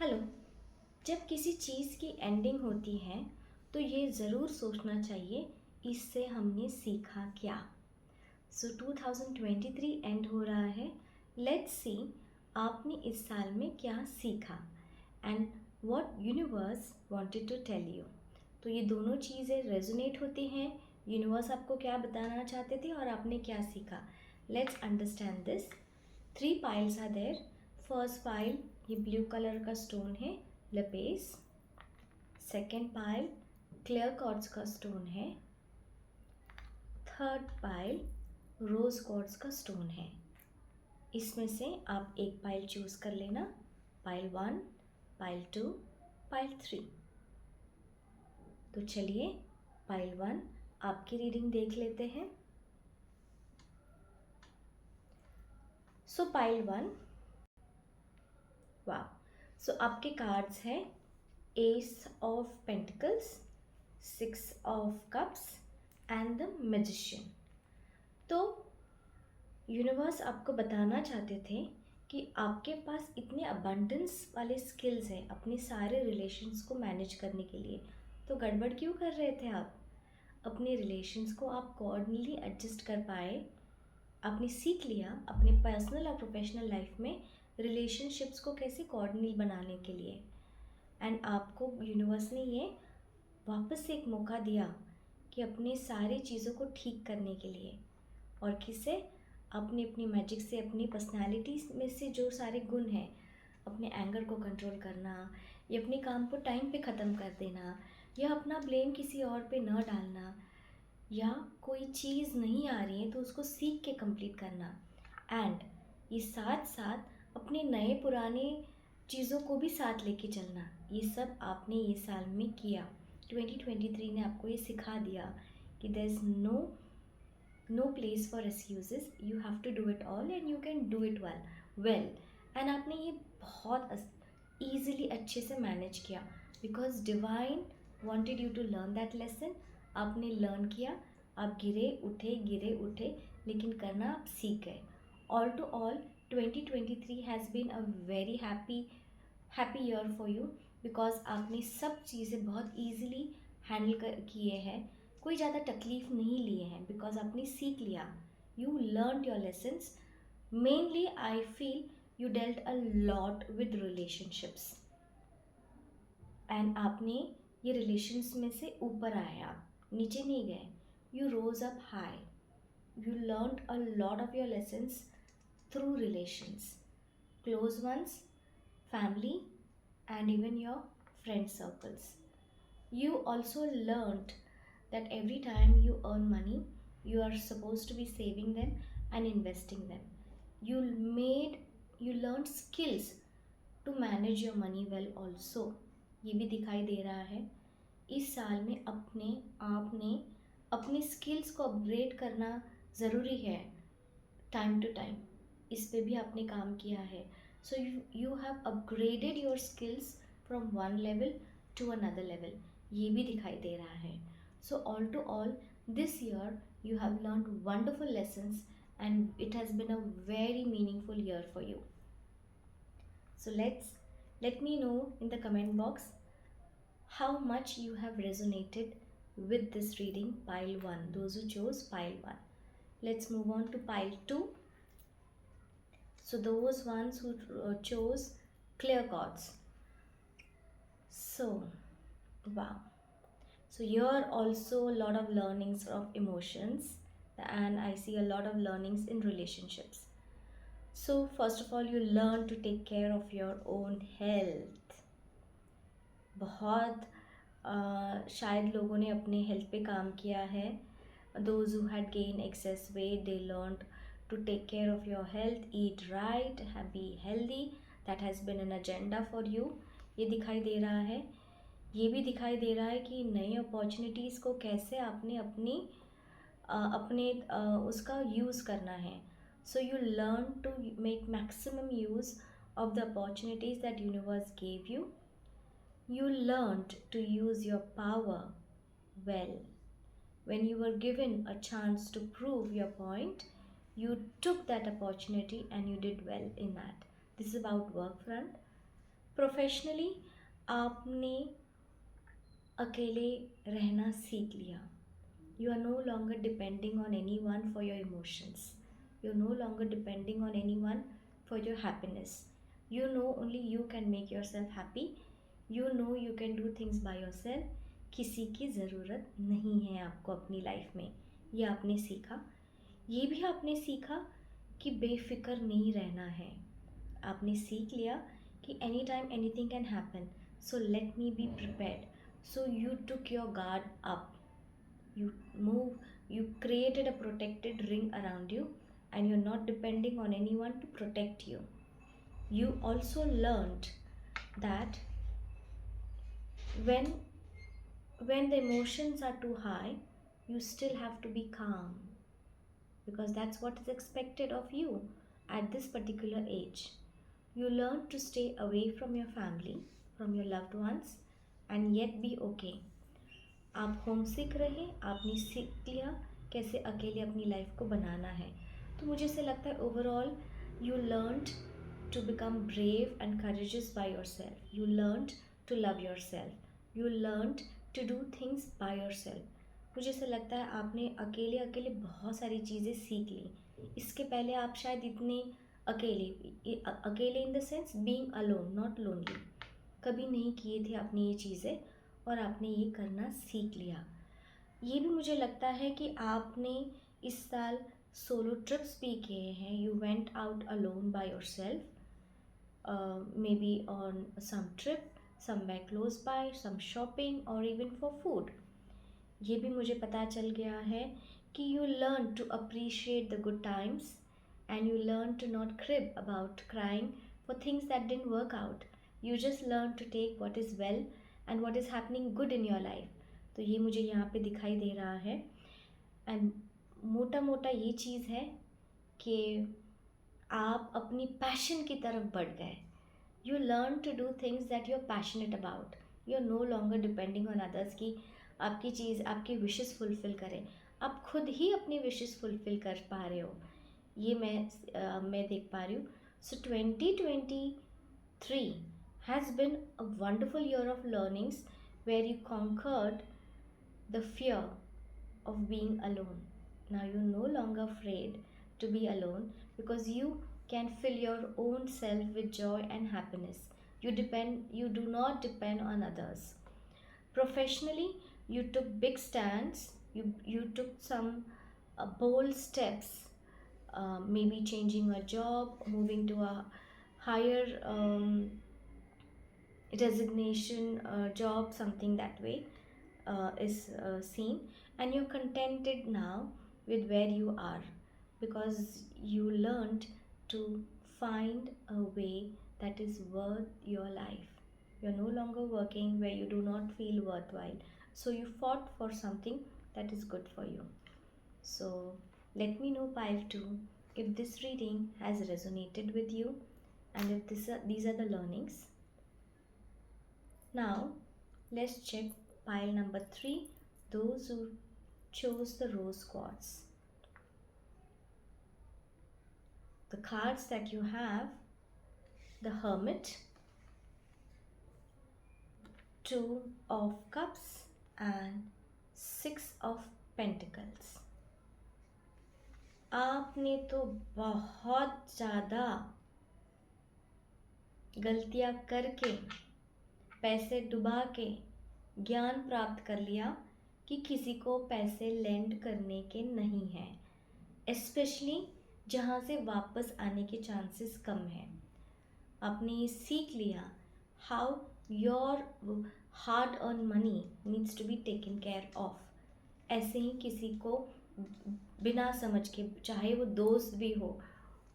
Hello. जब किसी चीज़ की एंडिंग होती है तो ये ज़रूर सोचना चाहिए इससे हमने सीखा क्या। सो 2023 एंड हो रहा है। लेट्स सी आपने इस साल में क्या सीखा and what universe wanted to tell you. तो ये दोनों चीज़ें रेजोनेट होती हैं। यूनिवर्स आपको क्या बताना चाहते थे और आपने क्या सीखा। Let's understand this. 3 piles are there. First pile ये ब्लू कलर का स्टोन है, lapis. Second pile clear quartz का स्टोन है। थर्ड पाइल रोज क्वार्ट्ज का स्टोन है। इसमें से आप एक पाइल चूज कर लेना। Pile 1, pile 2, pile 3। तो चलिए पाइल 1 आपकी रीडिंग देख लेते हैं। सो पाइल 1, वाह। सो आपके कार्ड्स हैं S of pentacles, 6 of cups and the magician. तो यूनिवर्स आपको बताना चाहते थे कि आपके पास इतने अबंडेंस वाले स्किल्स हैं अपने सारे रिलेशंस को मैनेज करने के लिए। तो गड़बड़ क्यों कर रहे थे आप? अपने रिलेशंस को आप कोऑर्डिनेटली एडजस्ट कर पाए। आपने सीख लिया अपने पर्सनल और प्रोफेशनल लाइफ में रिलेशनशिप्स को कैसे कोऑर्डिनेट बनाने के लिए। एंड आपको यूनिवर्स ने ये वापस से एक मौका दिया कि अपने सारी चीज़ों को ठीक करने के लिए। और किससे? आपने अपनी मैजिक से, अपनी पर्सनालिटी में से जो सारे गुण हैं, अपने एंगर को कंट्रोल करना, या अपने काम को टाइम पे ख़त्म कर देना, या अपना ब्लेम किसी और पे न डालना, या कोई चीज़ नहीं आ रही है तो उसको सीख के कंप्लीट करना। एंड ये साथ साथ अपने नए पुराने चीज़ों को भी साथ लेके चलना, ये सब आपने ये साल में किया। 2023 ने आपको ये सिखा दिया कि there is no place for excuses, you have to do it all and you can do it well. And आपने ये बहुत ईजिली अच्छे से मैनेज किया because divine wanted you to learn that lesson. आपने लर्न किया, आप गिरे उठे, लेकिन करना आप सीख गए। All to all 2023 has been a very happy year for you because आपने सब चीज़ें बहुत ईजिली हैंडल किए हैं। कोई ज़्यादा तकलीफ नहीं लिए हैं बिकॉज आपने सीख लिया। You learn your lessons. Mainly I feel you dealt a lot with relationships and आपने ये रिलेशंस में से ऊपर आया, नीचे नहीं गए। You rose up high. You learn a lot of your lessons through relations, close ones, family, and even your friend circles. You also learned that every time you earn money, you are supposed to be saving them and investing them. You made you learned skills to manage your money well also. ये भी दिखाई दे रहा है। इस साल में अपने आपने अपने स्किल्स को अपग्रेड करना ज़रूरी है टाइम टू टाइम। इस पे भी आपने काम किया है। So you have upgraded your skills from one level to another level, ये भी दिखाई दे रहा है। So all to all this year you have learn wonderful lessons and it has been a very meaningful year for you. So let me know in the comment box how much you have resonated with this reading, pile 1, those who chose pile 1. Let's move on to pile 2. So those ones who chose clear chords. So wow. So here also a lot of learnings of emotions, and I see a lot of learnings in relationships. So first of all you learn to take care of your own health. बहुत शायद लोगों ने अपने health पे काम किया है। Those who had gained excess weight, they learned to take care of your health, eat right, be healthy. That has been an agenda for you. ये दिखाई दे रहा है। ये भी दिखाई दे रहा है कि नई अपॉर्चुनिटीज़ को कैसे आपने अपने उसका यूज़ करना है। So you learn to make maximum use of the opportunities that universe gave you. You learned to use your power well. When you were given a chance to prove your point, you took that opportunity and you did well in that. This is about work front. Professionally आपने अकेले रहना सीख लिया. You are no longer depending on anyone for your emotions. You're no longer depending on anyone for your happiness. You know only you can make yourself happy. You know you can do things by yourself. किसी की ज़रूरत नहीं है आपको अपनी life में. ये आपने सीखा. ये भी आपने सीखा कि बेफिक्र नहीं रहना है. आपने सीख लिया कि any time anything can happen, so let me be prepared. So you took your guard up. You created a protected ring around you, and you're not depending on anyone to protect you. You also learned that when the emotions are too high, you still have to be calm, because that's what is expected of you at this particular age. You learn to stay away from your family, from your loved ones, and yet be okay. आप home सिक रहे, आपने सीख लिया कैसे अकेले अपनी life को बनाना है. तो मुझे ऐसे लगता है overall you learned to become brave and courageous by yourself. You learned to love yourself. You learned to do things by yourself. मुझे ऐसा लगता है आपने अकेले बहुत सारी चीज़ें सीख ली. इसके पहले आप शायद इतने अकेले in the sense being alone, not lonely, कभी नहीं किए थे आपने ये चीज़ें, और आपने ये करना सीख लिया. ये भी मुझे लगता है कि आपने इस साल सोलो ट्रिप्स भी किए हैं. You went out alone by yourself, maybe on some trip, somewhere close by, some shopping और इवन फॉर फूड. ये भी मुझे पता चल गया है कि you learn to appreciate the good times, and you learn to not crib about crying for things that didn't work out. You just learn to take what is well and what is happening good in your life. तो ये मुझे यहाँ पे दिखाई दे रहा है. And मोटा ये चीज़ है कि आप अपनी पैशन की तरफ बढ़ गए. You learn to do things that you are passionate about. You are no longer depending on others कि आपकी चीज़ आपकी विशेस फुलफ़िल करें. आप खुद ही अपनी विशेस फुलफ़िल कर पा रहे हो. ये मैं देख पा रही हूँ. सो 2023 has been a wonderful year of learnings where you conquered the fear of being alone. Now you're no longer afraid to be alone, because you can fill your own self with joy and happiness. You do not depend on others. Professionally, you took big stands. You took some bold steps, maybe changing a job, moving to a higher resignation job, something that way is seen, and you're contented now with where you are, because you learned to find a way that is worth your life. You're no longer working where you do not feel worthwhile, so you fought for something that is good for you. So let me know, pile 2, if this reading has resonated with you, and if these are the learnings. Now let's check pile number 3, those who chose the rose quartz. The cards that you have: the Hermit, 2 of Cups, and 6 of Pentacles. आपने तो बहुत ज़्यादा गलतियाँ करके, पैसे डुबा के ज्ञान प्राप्त कर लिया कि किसी को पैसे लेंड करने के नहीं हैं, एस्पेशली जहाँ से वापस आने के चांसेस कम हैं. आपने ये सीख लिया how your hard earn money needs to be taken care of. ऐसे ही किसी को बिना समझ के, चाहे वो दोस्त भी हो,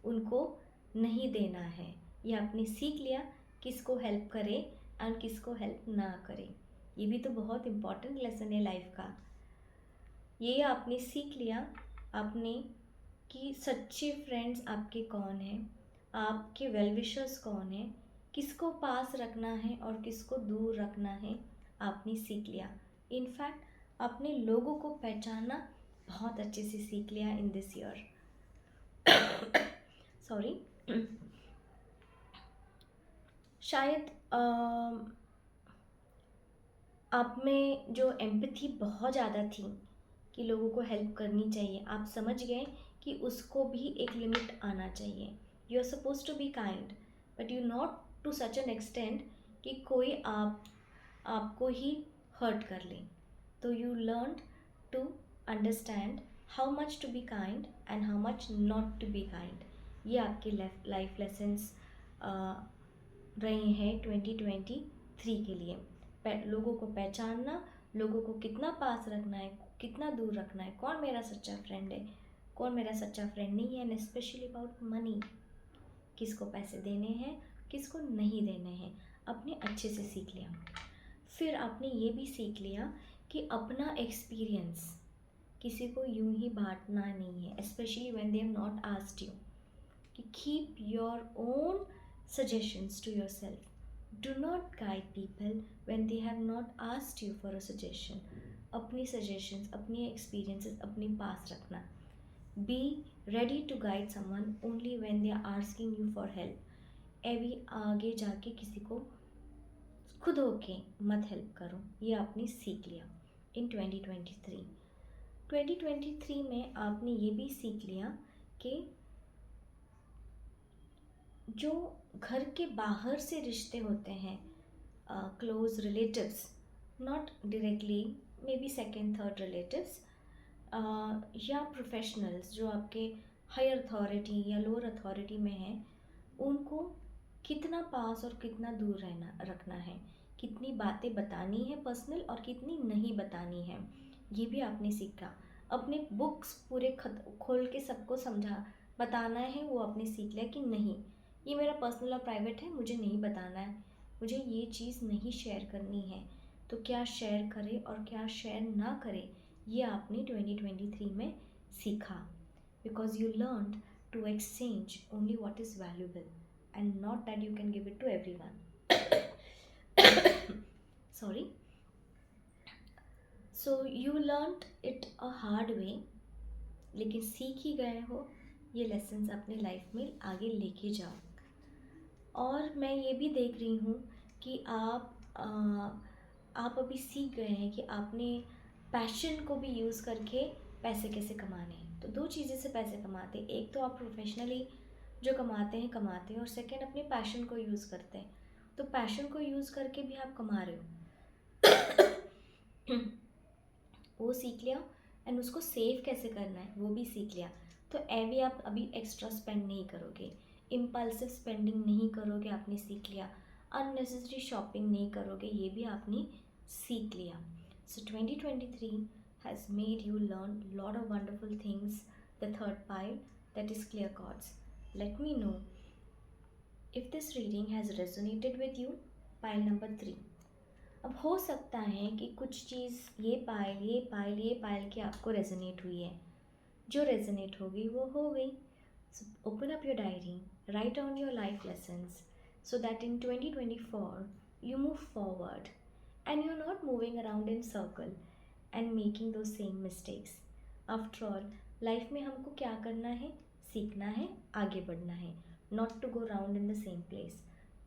उनको नहीं देना है. ये आपने सीख लिया किसको हेल्प करें और किसको हेल्प ना करें. ये भी तो बहुत इम्पॉर्टेंट लेसन है लाइफ का. ये आपने सीख लिया आपने कि सच्चे फ्रेंड्स आपके कौन हैं, आपके वेल विशर्स कौन हैं, किसको पास रखना है और किसको दूर रखना है. आपने सीख लिया. इनफैक्ट आपने लोगों को पहचानना बहुत अच्छे से सीख लिया इन दिस ईयर. सॉरी. शायद आप में जो एम्पैथी बहुत ज़्यादा थी कि लोगों को हेल्प करनी चाहिए, आप समझ गए कि उसको भी एक लिमिट आना चाहिए. You are suppose to be kind, but you not to such an extent कि कोई आपको ही हर्ट कर ले. तो you learn to understand how much to be kind and how much not to be kind. ये आपके लाइफ लेसन्स रहे हैं 2023 के लिए. लोगों को पहचानना, लोगों को कितना पास रखना है, कितना दूर रखना है, कौन मेरा सच्चा फ्रेंड है, कौन मेरा सच्चा फ्रेंड नहीं है, एंड स्पेशली अबाउट मनी. किसको पैसे देने हैं, किसको नहीं देने हैं, आपने अच्छे से सीख लिया. फिर आपने ये भी सीख लिया कि अपना एक्सपीरियंस किसी को यूं ही बांटना नहीं है, specially when they have not asked you. कि keep your own suggestions to yourself. Do not guide people when they have not asked you for a suggestion. अपनी suggestions, अपनी experiences अपने पास रखना. Be ready to guide someone only when they are asking you for help. अभी आगे जाके किसी को खुद होके मत हेल्प करो. ये आपने सीख लिया इन 2023. 2023 में आपने ये भी सीख लिया कि जो घर के बाहर से रिश्ते होते हैं, close relatives, not directly, may be second third relatives, या प्रोफेशनल्स जो आपके हायर अथॉरिटी या लोअर अथॉरिटी में हैं, उनको कितना पास और कितना दूर रखना है, कितनी बातें बतानी है पर्सनल और कितनी नहीं बतानी है, ये भी आपने सीखा. अपने बुक्स पूरे खोल के सबको बताना है, वो आपने सीख लिया कि नहीं, ये मेरा पर्सनल और प्राइवेट है, मुझे नहीं बताना है, मुझे ये चीज़ नहीं शेयर करनी है. तो क्या शेयर करे और क्या शेयर ना करे, ये आपने 2023 में सीखा. Because you learn to exchange only what is valuable and not that you can give it to every one. Sorry. So you learn it a hard way, लेकिन सीख ही गए हो. ये लेसन्स अपने लाइफ में आगे लेके जाओ. और मैं ये भी देख रही हूँ कि आप अभी सीख गए हैं कि आपने पैशन को भी यूज़ करके पैसे कैसे कमाने हैं. तो दो चीज़ें से पैसे कमाते हैं. एक तो आप प्रोफेशनली जो कमाते हैं, और सेकंड अपने पैशन को यूज़ करते हैं. तो पैशन को यूज़ करके भी आप कमा रहे हो. वो सीख लिया. एंड उसको सेव कैसे करना है वो भी सीख लिया. तो अभी आप अभी एक्स्ट्रा स्पेंड नहीं करोगे, इम्पल्सिव स्पेंडिंग नहीं करोगे, आपने सीख लिया. अननेसेसरी शॉपिंग नहीं करोगे, ये भी आपने सीख लिया. सो 2023 has made you learn lot of wonderful things. The third pile, that is clear chords. Let me know if this reading has resonated with you. Pile number 3. अब हो सकता है कि कुछ चीज़ ये पाइल की आपको रेजोनेट हुई है. जो रेजोनेट होगी वो हो गई. So open up your diary, write down your life lessons so that in 2024 you move forward and you're not moving around in circle and making those same mistakes. After all, life में हमको क्या करना है, सीखना है, आगे बढ़ना है, not to go round in the same place.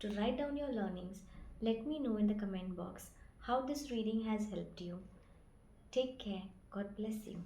To write down your learnings, let me know in the comment box how this reading has helped you. Take care. God bless you.